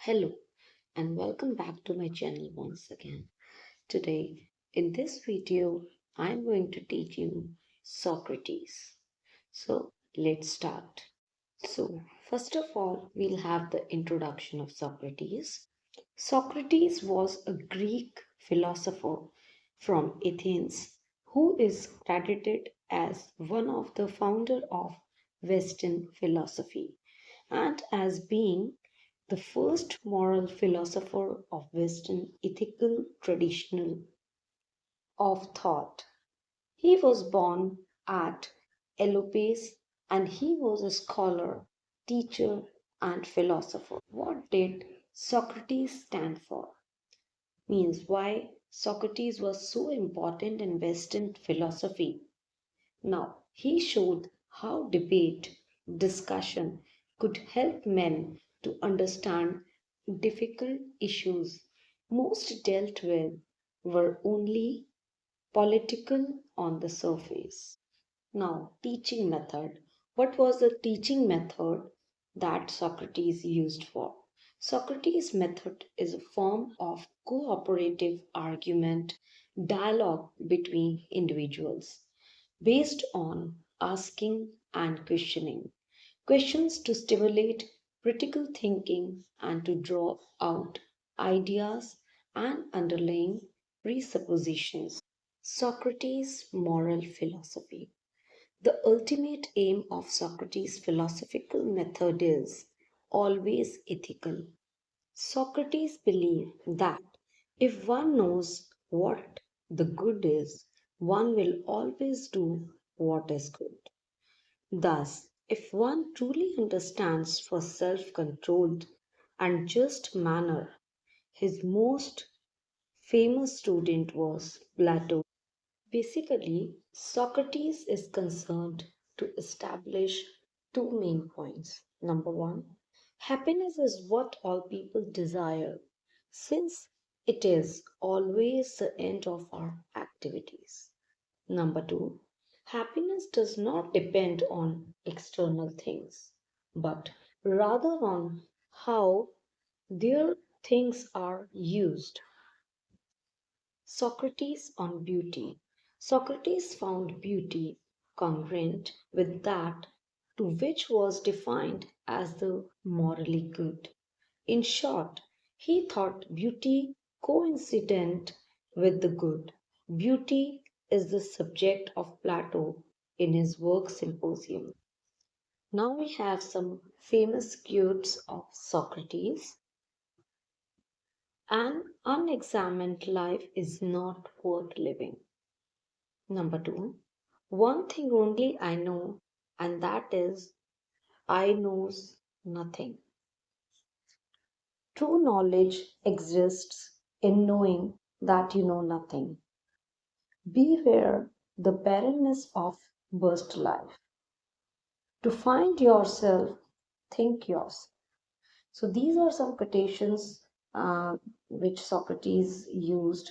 Hello and welcome back to my channel once again. Today in this video I'm going to teach you Socrates. So let's start. So first of all we'll have the introduction of Socrates. Socrates was a Greek philosopher from Athens who is credited as one of the founder of Western philosophy and as being the first moral philosopher of Western ethical tradition of thought. He was born at Elopis and he was a scholar, teacher, and philosopher. What did Socrates stand for? Means why Socrates was so important in Western philosophy. Now, he showed how debate, discussion could help men to understand difficult issues most dealt with were only political on the surface. Now, teaching method. What was the teaching method that Socrates used for? Socrates' method is a form of cooperative argument dialogue between individuals based on asking and questioning. Questions to stimulate critical thinking and to draw out ideas and underlying presuppositions. Socrates' moral philosophy. The ultimate aim of Socrates' philosophical method is always ethical. Socrates believed that if one knows what the good is, one will always do what is good. Thus, if one truly understands for self controlled and just manner, his most famous student was Plato. Basically, Socrates is concerned to establish two main points. Number one, happiness is what all people desire, since it is always the end of our activities. Number two, happiness does not depend on external things, but rather on how their things are used. Socrates on beauty. Socrates found beauty congruent with that to which was defined as the morally good. In short, he thought beauty coincident with the good. Beauty is the subject of Plato in his work Symposium. Now we have some famous quotes of Socrates. An unexamined life is not worth living. Number two, one thing only I know, and that is I knows nothing. True knowledge exists in knowing that you know nothing. Beware the barrenness of burst life. To find yourself, think yourself. So these are some quotations which Socrates used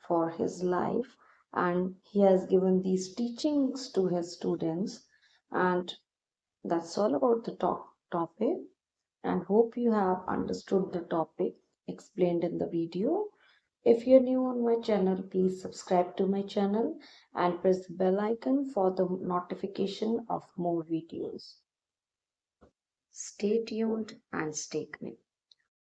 for his life, and he has given these teachings to his students. And that's all about the topic. And hope you have understood the topic explained in the video. If you're new on my channel, please subscribe to my channel and press the bell icon for the notification of more videos. Stay tuned and stay connected.